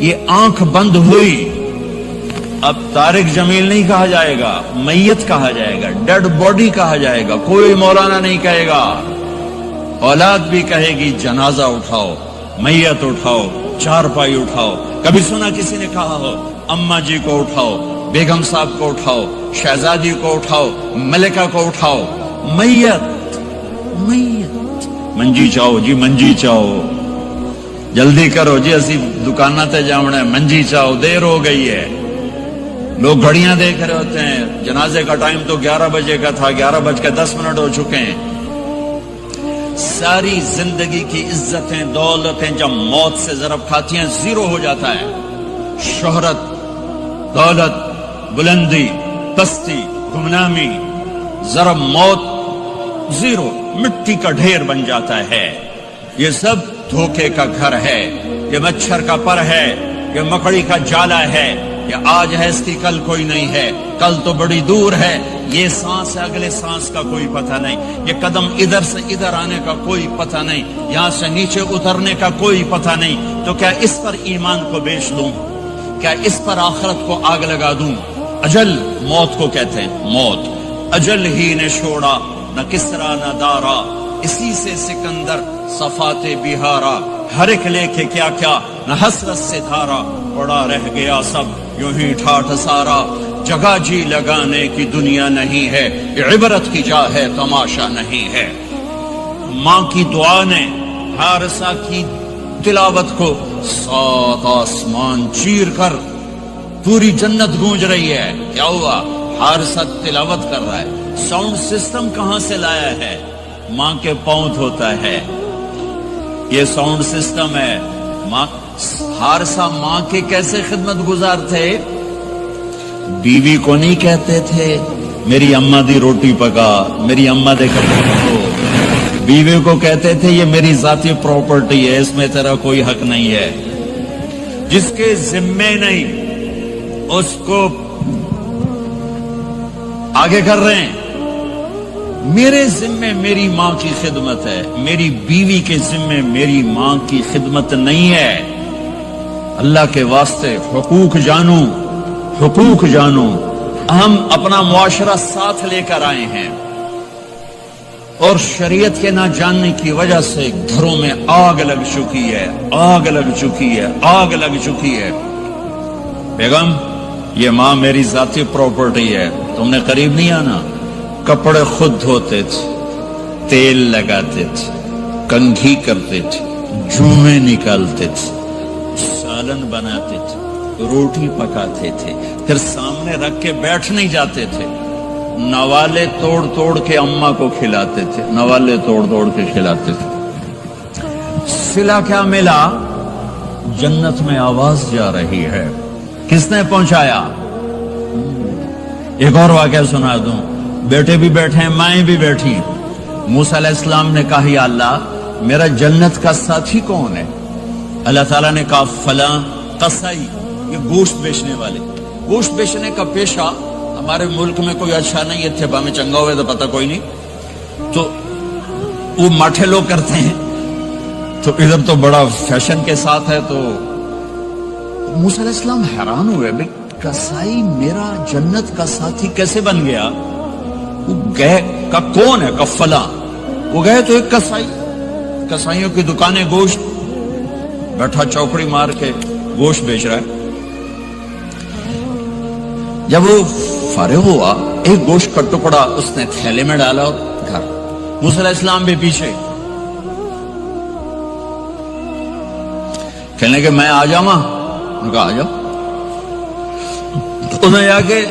یہ آنکھ بند ہوئی، اب طارق جمیل نہیں کہا جائے گا، میت کہا جائے گا، ڈیڈ باڈی کہا جائے گا. کوئی مولانا نہیں کہے گا، اولاد بھی کہے گی جنازہ اٹھاؤ، میت اٹھاؤ، چارپائی اٹھاؤ. کبھی سنا کسی نے کہا ہو اماں جی کو اٹھاؤ، بیگم صاحب کو اٹھاؤ، شہزادی کو اٹھاؤ، ملکہ کو اٹھاؤ؟ میت میت. منجی چاہو جی، منجی چاہو، جلدی کرو جی، اسی دکانہ تے جاؤنا ہے، منجی چاہو، دیر ہو گئی ہے. لوگ گھڑیاں دیکھ رہے ہوتے ہیں، جنازے کا ٹائم تو 11 بجے کا تھا، 11:10 ہو چکے ہیں. ساری زندگی کی عزتیں دولتیں جب موت سے ضرب کھاتی ہیں زیرو ہو جاتا ہے. شہرت، دولت، بلندی، پستی، گمنامی، ضرب موت، زیرو، مٹی کا ڈھیر بن جاتا ہے. یہ سب دھوکے کا گھر ہے، یہ مچھر کا پر ہے، یہ مکڑی کا جالا ہے. یہ آج ہے اس کی کل کوئی نہیں ہے، کل تو بڑی دور ہے. یہ سانس ہے، اگلے سانس کا کوئی پتہ نہیں. یہ قدم ادھر سے ادھر آنے کا کوئی پتہ نہیں، یہاں سے نیچے اترنے کا کوئی پتہ نہیں. تو کیا اس پر ایمان کو بیچ دوں؟ کیا اس پر آخرت کو آگ لگا دوں؟ اجل موت کو کہتے ہیں، موت. اجل ہی نے چھوڑا نہ کسرا نہ دارا، اسی سے سکندر صفات بہارا. ہر ایک لے کے کیا کیا نہ حسرت سے دھارا، پڑا رہ گیا سب یوں ہی ٹھاٹھ سارا. جگہ جی لگانے کی دنیا نہیں ہے، یہ عبرت کی جا ہے، تماشا نہیں ہے. ماں کی دعا نے حارثہ کی تلاوت کو 7 آسمان چیر کر پوری جنت گونج رہی ہے. کیا ہوا؟ حارثہ تلاوت کر رہا ہے. ساؤنڈ سسٹم کہاں سے لایا ہے؟ ماں کے پاؤں دھوتا ہے، یہ ساؤنڈ سسٹم ہے. ماں، حارثہ ماں کے کیسے خدمت گزار تھے؟ بیوی کو نہیں کہتے تھے میری اماں دی روٹی پکا، میری اماں دے کپڑے دھو. بیوی کو کہتے تھے یہ میری ذاتی پراپرٹی ہے، اس میں تیرا کوئی حق نہیں ہے. جس کے ذمے نہیں اس کو آگے کر رہے ہیں. میرے ذمے میری ماں کی خدمت ہے، میری بیوی کے ذمے میری ماں کی خدمت نہیں ہے. اللہ کے واسطے حقوق جانو، حقوق جانو. ہم اپنا معاشرہ ساتھ لے کر آئے ہیں اور شریعت کے نہ جاننے کی وجہ سے گھروں میں آگ لگ چکی ہے، آگ لگ چکی ہے، آگ لگ چکی ہے. بیگم، یہ ماں میری ذاتی پراپرٹی ہے، تم نے قریب نہیں آنا. کپڑے خود دھوتے تھے، تیل لگاتے تھے، کنگھی کرتے تھے، جوئیں نکالتے تھے، سالن بناتے تھے، روٹی پکاتے تھے، پھر سامنے رکھ کے بیٹھ نہیں جاتے تھے. نوالے توڑ توڑ کے اماں کو کھلاتے تھے، نوالے توڑ توڑ کے کھلاتے تھے. صلہ کیا ملا؟ جنت میں آواز جا رہی ہے. کس نے پہنچایا؟ ایک اور واقعہ سنا دوں. بیٹے بھی بیٹھے ہیں، مائیں بھی بیٹھی. موسیٰ علیہ السلام نے کہا یا اللہ میرا جنت کا ساتھی کون ہے؟ اللہ تعالیٰ نے کہا فلاں قصائی، یہ گوشت بیچنے والے. گوشت بیچنے کا پیشہ ہمارے ملک میں کوئی اچھا نہیں ہے، تھے میں چنگا ہوئے تو پتہ کوئی نہیں، تو وہ ماٹھے لوگ کرتے ہیں. تو ادھر تو بڑا فیشن کے ساتھ ہے. تو موسیٰ علیہ السلام حیران ہوئے، بھئی قصائی میرا جنت کا ساتھی کیسے بن گیا؟ وہ گئے کا کون ہے؟ کا فلاں. وہ گئے تو ایک قصائی، قصائیوں کی دکانیں، گوشت، بیٹھا چوکڑی مار کے گوشت بیچ رہا ہے. جب وہ فارغ ہوا ایک گوشت کا ٹکڑا اس نے تھیلے میں ڈالا اور گھر. موسیٰ علیہ السلام بھی پیچھے. کہنے کہ میں آ جاؤں؟ انہوں نے کہا آ جاؤ. انہیں آ کے